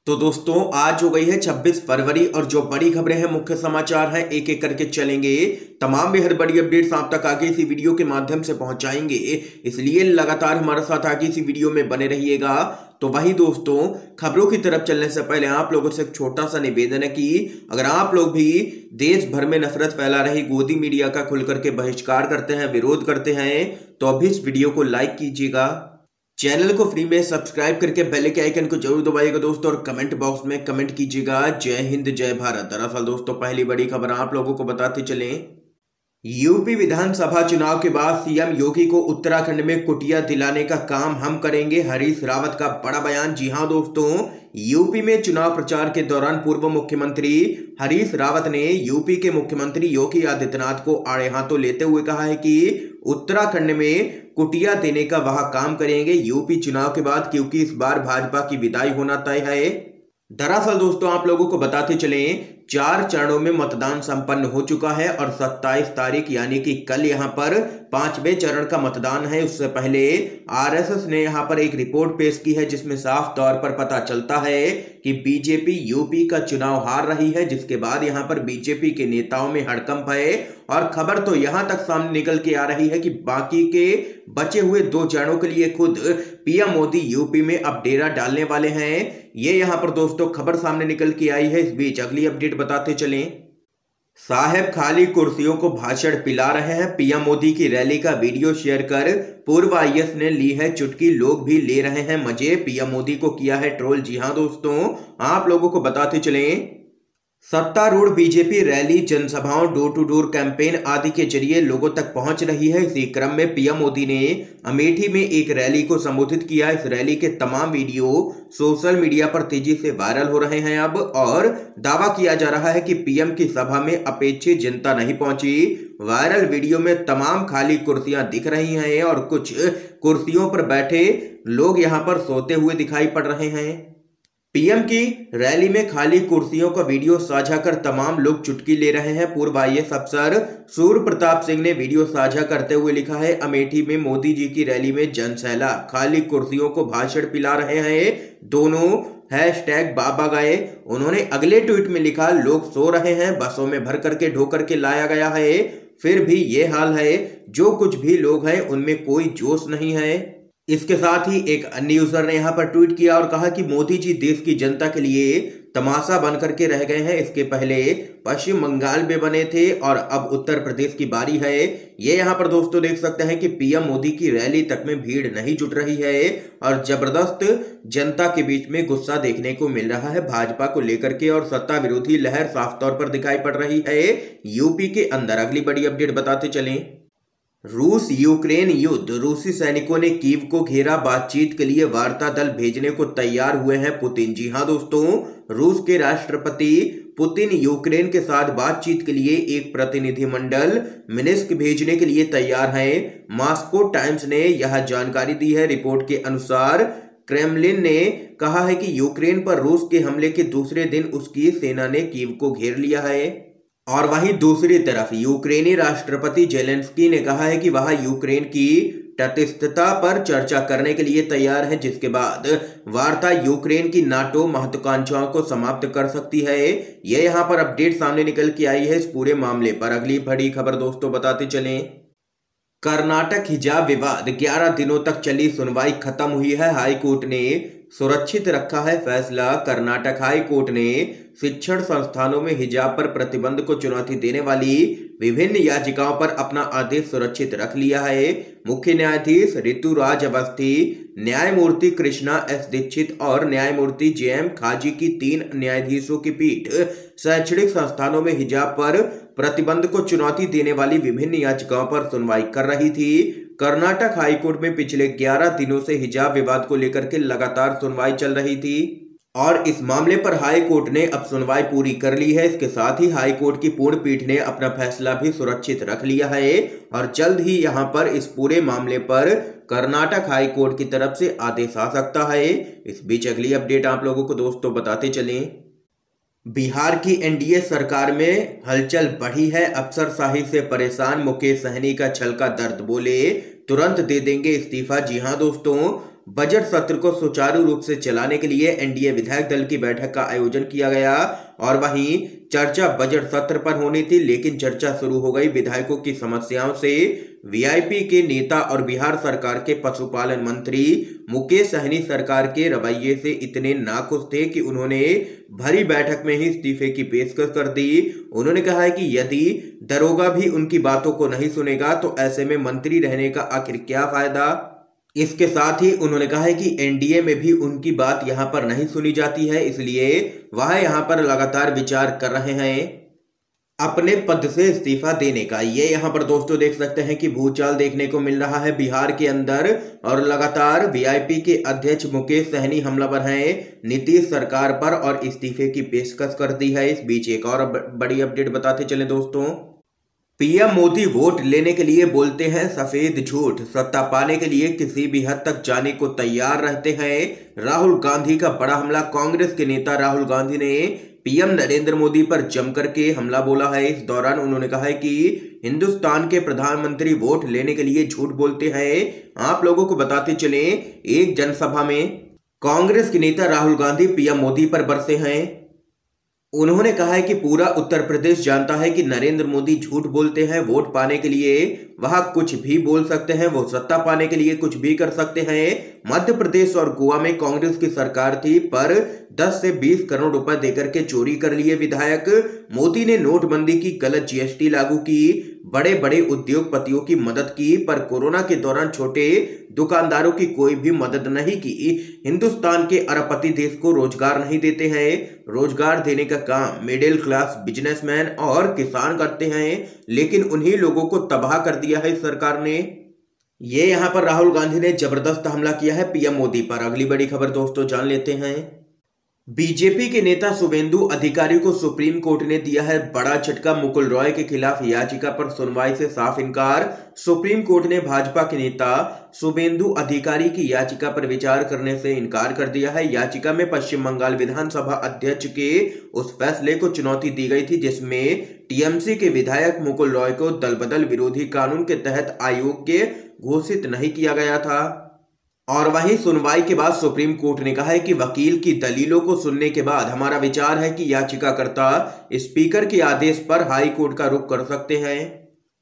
तो दोस्तों आज हो गई है 26 फरवरी और जो बड़ी खबरें हैं, मुख्य समाचार हैं, एक एक करके चलेंगे। तमाम बेहद बड़ी अपडेट्स आप तक आगे इसी वीडियो के माध्यम से पहुंचाएंगे, इसलिए लगातार हमारे साथ आगे इसी वीडियो में बने रहिएगा। तो वही दोस्तों, खबरों की तरफ चलने से पहले आप लोगों से एक छोटा सा निवेदन है कि अगर आप लोग भी देश भर में नफरत फैला रही गोदी मीडिया का खुल करके बहिष्कार करते हैं, विरोध करते हैं, तो अभी इस वीडियो को लाइक कीजिएगा, चैनल को फ्री में सब्सक्राइब करके बेल के आइकन को जरूर दबाइएगा दोस्तों, और कमेंट बॉक्स में कमेंट कीजिएगा जय हिंद जय भारत। दरअसल दोस्तों, पहली बड़ी खबर आप लोगों को बताते चलें। यूपी विधानसभा चुनाव के बाद सीएम योगी को उत्तराखंड में कुटिया दिलाने का काम हम करेंगे, हरीश रावत का बड़ा बयान। जी हां दोस्तों, यूपी में चुनाव प्रचार के दौरान पूर्व मुख्यमंत्री हरीश रावत ने यूपी के मुख्यमंत्री योगी आदित्यनाथ को आड़े हाथों लेते हुए कहा है कि उत्तराखंड में कुटिया देने का वह काम करेंगे यूपी चुनाव के बाद, क्योंकि इस बार भाजपा की विदाई होना तय है। दरअसल दोस्तों, आप लोगों को बताते चलें, 4 चरणों में मतदान संपन्न हो चुका है और 27 तारीख यानी कि कल यहां पर 5वें चरण का मतदान है। उससे पहले आरएसएस ने यहां पर एक रिपोर्ट पेश की है, जिसमें साफ तौर पर पता चलता है कि बीजेपी यूपी का चुनाव हार रही है, जिसके बाद यहां पर बीजेपी के नेताओं में हड़कंप है। और खबर तो यहां तक सामने निकल के आ रही है कि बाकी के बचे हुए 2 चरणों के लिए खुद पीएम मोदी यूपी में अब डेरा डालने वाले हैं। ये यहां पर दोस्तों खबर सामने निकल के आई है। इस बीच अगली अपडेट बताते चलें। साहब खाली कुर्सियों को भाषण पिला रहे हैं, पीएम मोदी की रैली का वीडियो शेयर कर पूर्व आईएएस ने ली है चुटकी, लोग भी ले रहे हैं मजे, पीएम मोदी को किया है ट्रोल। जी हां दोस्तों, आप लोगों को बताते चलें, सत्तारूढ़ बीजेपी रैली, जनसभाओं, डोर टू डोर कैंपेन आदि के जरिए लोगों तक पहुंच रही है। इसी क्रम में पीएम मोदी ने अमेठी में एक रैली को संबोधित किया। इस रैली के तमाम वीडियो सोशल मीडिया पर तेजी से वायरल हो रहे हैं अब, और दावा किया जा रहा है कि पीएम की सभा में अपेक्षित जनता नहीं पहुंची। वायरल वीडियो में तमाम खाली कुर्सियां दिख रही हैं और कुछ कुर्सियों पर बैठे लोग यहां पर सोते हुए दिखाई पड़ रहे हैं। पीएम की रैली में खाली कुर्सियों का वीडियो साझा कर तमाम लोग चुटकी ले रहे हैं। पूर्व आईएएस अफसर सूर्य प्रताप सिंह ने वीडियो साझा करते हुए लिखा है, अमेठी में मोदी जी की रैली में जनसैलाब, खाली कुर्सियों को भाषण पिला रहे हैं दोनों, हैशटैग बाबा गए। उन्होंने अगले ट्वीट में लिखा, लोग सो रहे हैं, बसों में भर करके ढो करके लाया गया है, फिर भी ये हाल है, जो कुछ भी लोग हैं उनमें कोई जोश नहीं है। इसके साथ ही एक अन्य यूजर ने यहां पर ट्वीट किया और कहा कि मोदी जी देश की जनता के लिए तमाशा बन करके रह गए हैं। इसके पहले पश्चिम बंगाल में बने थे और अब उत्तर प्रदेश की बारी है। ये यहां पर दोस्तों देख सकते हैं कि पीएम मोदी की रैली तक में भीड़ नहीं जुट रही है और जबरदस्त जनता के बीच में गुस्सा देखने को मिल रहा है भाजपा को लेकर के, और सत्ता विरोधी लहर साफ तौर पर दिखाई पड़ रही है यूपी के अंदर। अगली बड़ी अपडेट बताते चलें। रूस यूक्रेन युद्ध, रूसी सैनिकों ने कीव को घेरा, बातचीत के लिए वार्ता दल भेजने को तैयार हुए हैं पुतिन। जी हां दोस्तों, रूस के राष्ट्रपति पुतिन यूक्रेन के साथ बातचीत के लिए एक प्रतिनिधिमंडल मिन्स्क भेजने के लिए तैयार हैं। मॉस्को टाइम्स ने यह जानकारी दी है। रिपोर्ट के अनुसार क्रेमलिन ने कहा है कि यूक्रेन पर रूस के हमले के दूसरे दिन उसकी सेना ने कीव को घेर लिया है। और वहीं दूसरी तरफ यूक्रेनी राष्ट्रपति जेलेंस्की ने कहा है कि वह यूक्रेन की तटस्थता पर चर्चा करने के लिए तैयार है, जिसके बाद वार्ता यूक्रेन की नाटो महत्वाकांक्षाओं को समाप्त कर सकती है। यह यहां पर अपडेट सामने निकल के आई है इस पूरे मामले पर। अगली बड़ी खबर दोस्तों बताते चलें। कर्नाटक हिजाब विवाद, 11 दिनों तक चली सुनवाई खत्म हुई है, हाईकोर्ट ने सुरक्षित रखा है फैसला। कर्नाटक हाई कोर्ट ने शिक्षण संस्थानों में हिजाब पर प्रतिबंध को चुनौती देने वाली विभिन्न याचिकाओं पर अपना आदेश सुरक्षित रख लिया है। मुख्य न्यायाधीश ऋतुराज अवस्थी, न्यायमूर्ति कृष्णा एस दीक्षित और न्यायमूर्ति जेएम खाजी की 3 न्यायाधीशों की पीठ शैक्षणिक संस्थानों में हिजाब पर प्रतिबंध को चुनौती देने वाली विभिन्न याचिकाओं पर सुनवाई कर रही थी। कर्नाटक हाईकोर्ट में पिछले 11 दिनों से हिजाब विवाद को लेकर के लगातार सुनवाई चल रही थी और इस मामले पर हाई कोर्ट ने अब सुनवाई पूरी कर ली है। इसके साथ ही हाई कोर्ट की पूर्ण पीठ ने अपना फैसला भी सुरक्षित रख लिया है और जल्द ही यहां पर इस पूरे मामले पर कर्नाटक हाई कोर्ट की तरफ से आदेश आ सकता है। इस बीच अगली अपडेट आप लोगों को दोस्तों बताते चलें। बिहार की एनडीए सरकार में हलचल बढ़ी है, अफसरशाही से परेशान मुकेश सहनी का छल का दर्द, बोले तुरंत दे देंगे इस्तीफा। जी हां दोस्तों, बजट सत्र को सुचारू रूप से चलाने के लिए एनडीए विधायक दल की बैठक का आयोजन किया गया और वहीं चर्चा बजट सत्र पर होनी थी, लेकिन चर्चा शुरू हो गई विधायकों की समस्याओं से। वीआईपी के नेता और बिहार सरकार के पशुपालन मंत्री मुकेश सहनी सरकार के रवैये से इतने नाखुश थे कि उन्होंने भरी बैठक में ही इस्तीफे की पेशकश कर दी। उन्होंने कहा है कि यदि दरोगा भी उनकी बातों को नहीं सुनेगा तो ऐसे में मंत्री रहने का आखिर क्या फायदा। इसके साथ ही उन्होंने कहा है कि एनडीए में भी उनकी बात यहां पर नहीं सुनी जाती है, इसलिए वह यहां पर लगातार विचार कर रहे हैं अपने पद से इस्तीफा देने का। ये यहां पर दोस्तों देख सकते हैं कि भूचाल देखने को मिल रहा है बिहार के अंदर और लगातार वीआईपी के अध्यक्ष मुकेश सहनी हमलावर हैं नीतीश सरकार पर और इस्तीफे की पेशकश कर दी है। इस बीच एक और बड़ी अपडेट बताते चले दोस्तों, पीएम मोदी वोट लेने के लिए बोलते हैं सफेद झूठ, सत्ता पाने के लिए किसी भी हद तक जाने को तैयार रहते हैं। राहुल गांधी का बड़ा हमला, कांग्रेस के नेता राहुल गांधी ने पीएम नरेंद्र मोदी पर जमकर के हमला बोला है। इस दौरान उन्होंने कहा है कि हिंदुस्तान के प्रधानमंत्री वोट लेने के लिए झूठ बोलते हैं। आप लोगों को बताते चले, एक जनसभा में कांग्रेस के नेता राहुल गांधी पीएम मोदी पर बरसे हैं। उन्होंने कहा है कि पूरा उत्तर प्रदेश जानता है कि नरेंद्र मोदी झूठ बोलते हैं। वोट पाने के लिए वह कुछ भी बोल सकते हैं, वो सत्ता पाने के लिए कुछ भी कर सकते हैं। मध्य प्रदेश और गोवा में कांग्रेस की सरकार थी, पर 10 से 20 करोड़ रुपए देकर के चोरी कर लिए विधायक। मोदी ने नोटबंदी की, गलत जीएसटी लागू की, बड़े बड़े उद्योगपतियों की मदद की, पर कोरोना के दौरान छोटे दुकानदारों की कोई भी मदद नहीं की। हिंदुस्तान के अरबपति देश को रोजगार नहीं देते हैं। रोजगार देने का काम मिडिल क्लास बिजनेसमैन और किसान करते हैं, लेकिन उन्हीं लोगों को तबाह कर दिया है सरकार ने। ये यहां पर राहुल गांधी ने जबरदस्त हमला किया है पीएम मोदी पर। अगली बड़ी खबर दोस्तों जान लेते हैं, बीजेपी के नेता शुभेंदु अधिकारी को सुप्रीम कोर्ट ने दिया है बड़ा झटका। मुकुल रॉय के खिलाफ याचिका पर सुनवाई से साफ इनकार। सुप्रीम कोर्ट ने भाजपा के नेता शुभेंदु अधिकारी की याचिका पर विचार करने से इनकार कर दिया है। याचिका में पश्चिम बंगाल विधानसभा अध्यक्ष के उस फैसले को चुनौती दी गई थी जिसमें टीएमसी के विधायक मुकुल रॉय को दल बदल विरोधी कानून के तहत अयोग्य घोषित नहीं किया गया था। और वहीं सुनवाई के बाद सुप्रीम कोर्ट ने कहा है कि वकील की दलीलों को सुनने के बाद हमारा विचार है कि याचिकाकर्ता स्पीकर के आदेश पर हाई कोर्ट का रुख कर सकते हैं।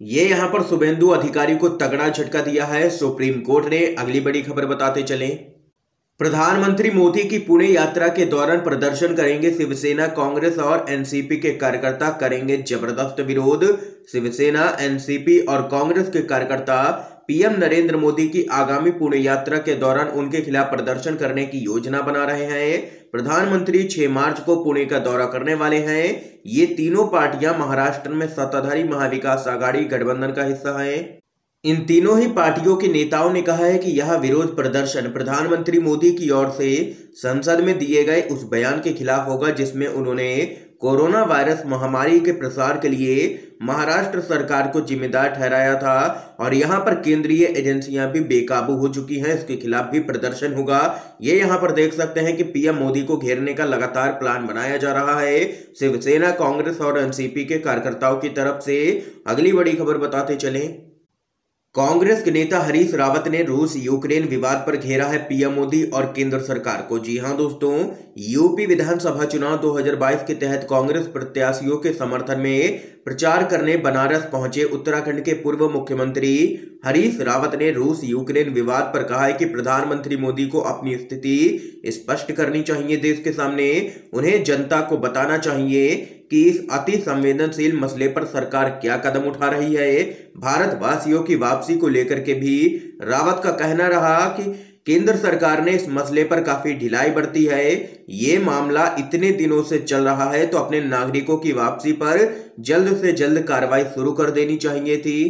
ये यहां पर शुभेंदु अधिकारी को तगड़ा झटका दिया है सुप्रीम कोर्ट ने। अगली बड़ी खबर बताते चलें, प्रधानमंत्री मोदी की पुणे यात्रा के दौरान प्रदर्शन करेंगे शिवसेना, कांग्रेस और एनसीपी के कार्यकर्ता करेंगे जबरदस्त विरोध। शिवसेना, एनसीपी और कांग्रेस के कार्यकर्ता पीएम नरेंद्र मोदी की आगामी पुणे यात्रा के दौरान उनके खिलाफ प्रदर्शन करने की योजना बना रहे हैं। प्रधानमंत्री 6 मार्च को पुणे का दौरा करने वाले हैं। ये तीनों पार्टियां महाराष्ट्र में सत्ताधारी महाविकास आघाड़ी गठबंधन का हिस्सा हैं। इन तीनों ही पार्टियों के नेताओं ने कहा है कि यह विरोध प्रदर्शन प्रधानमंत्री मोदी की ओर से संसद में दिए गए उस बयान के खिलाफ होगा जिसमें उन्होंने कोरोना वायरस महामारी के प्रसार के लिए महाराष्ट्र सरकार को जिम्मेदार ठहराया था और यहां पर केंद्रीय एजेंसियां भी बेकाबू हो चुकी हैं। इसके खिलाफ भी प्रदर्शन होगा। ये यहां पर देख सकते हैं कि पीएम मोदी को घेरने का लगातार प्लान बनाया जा रहा है शिवसेना, कांग्रेस और एनसीपी के कार्यकर्ताओं की तरफ से। अगली बड़ी खबर बताते चलें, कांग्रेस के नेता हरीश रावत ने रूस यूक्रेन विवाद पर घेरा है पीएम मोदी और केंद्र सरकार को। जी हां दोस्तों, यूपी विधानसभा चुनाव 2022 के तहत कांग्रेस प्रत्याशियों के समर्थन में प्रचार करने बनारस पहुंचे उत्तराखंड के पूर्व मुख्यमंत्री हरीश रावत ने रूस यूक्रेन विवाद पर कहा है कि प्रधानमंत्री मोदी को अपनी स्थिति स्पष्ट करनी चाहिए देश के सामने। उन्हें जनता को बताना चाहिए कि इस अति संवेदनशील मसले पर सरकार क्या कदम उठा रही है। भारतवासियों की वापसी को लेकर के भी रावत का कहना रहा कि केंद्र सरकार ने इस मसले पर काफी ढिलाई बरती है। ये मामला इतने दिनों से चल रहा है तो अपने नागरिकों की वापसी पर जल्द से जल्द कार्रवाई शुरू कर देनी चाहिए थी।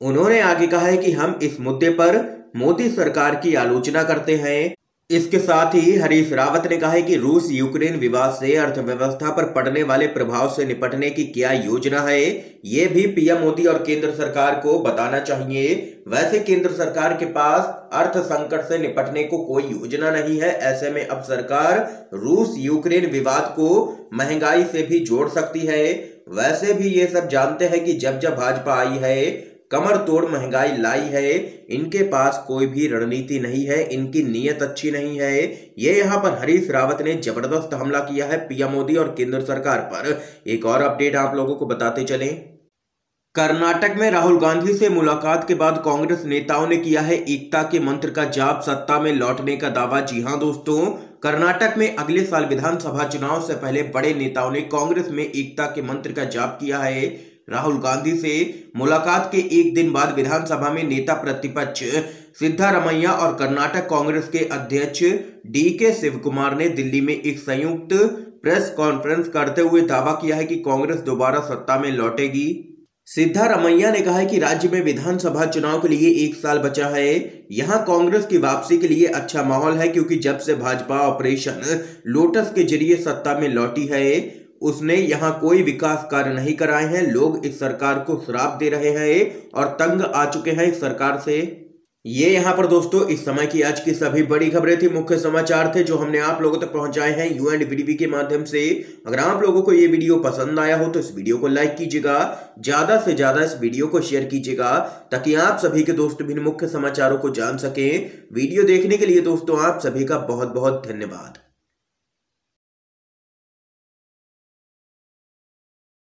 उन्होंने आगे कहा है कि हम इस मुद्दे पर मोदी सरकार की आलोचना करते हैं। इसके साथ ही हरीश रावत ने कहा है कि रूस यूक्रेन विवाद से अर्थव्यवस्था पर पड़ने वाले प्रभाव से निपटने की क्या योजना है, ये भी पीएम मोदी और केंद्र सरकार को बताना चाहिए। वैसे केंद्र सरकार के पास अर्थ संकट से निपटने को कोई योजना नहीं है। ऐसे में अब सरकार रूस यूक्रेन विवाद को महंगाई से भी जोड़ सकती है। वैसे भी ये सब जानते हैं कि जब जब भाजपा आई है कमर तोड़ महंगाई लाई है। इनके पास कोई भी रणनीति नहीं है, इनकी नीयत अच्छी नहीं है। ये यहाँ पर हरीश रावत ने जबरदस्त हमला किया है पीएम मोदी और केंद्र सरकार पर। एक और अपडेट आप लोगों को बताते चलें। कर्नाटक में राहुल गांधी से मुलाकात के बाद कांग्रेस नेताओं ने किया है एकता के मंत्र का जाप, सत्ता में लौटने का दावा। जी हां दोस्तों, कर्नाटक में अगले साल विधानसभा चुनाव से पहले बड़े नेताओं ने कांग्रेस में एकता के मंत्र का जाप किया है। राहुल गांधी से मुलाकात के एक दिन बाद विधानसभा में नेता प्रतिपक्ष सिद्धारमैया और कर्नाटक कांग्रेस के अध्यक्ष DK शिवकुमार ने दिल्ली में एक संयुक्त प्रेस कॉन्फ्रेंस करते हुए दावा किया है कि कांग्रेस दोबारा सत्ता में लौटेगी। सिद्धारमैया ने कहा है कि राज्य में विधानसभा चुनाव के लिए 1 साल बचा है। यहां कांग्रेस की वापसी के लिए अच्छा माहौल है, क्योंकि जब से भाजपा ऑपरेशन लोटस के जरिए सत्ता में लौटी है उसने यहां कोई विकास कार्य नहीं कराए हैं। लोग इस सरकार को श्राप दे रहे हैं और तंग आ चुके हैं इस सरकार से। ये यहाँ पर दोस्तों इस समय की आज की सभी बड़ी खबरें थी, मुख्य समाचार थे जो हमने आप लोगों तक पहुंचाए हैं UNVDB के माध्यम से। अगर आप लोगों को ये वीडियो पसंद आया हो तो इस वीडियो को लाइक कीजिएगा, ज्यादा से ज्यादा इस वीडियो को शेयर कीजिएगा, ताकि आप सभी के दोस्त भी मुख्य समाचारों को जान सकें। वीडियो देखने के लिए दोस्तों आप सभी का बहुत बहुत धन्यवाद।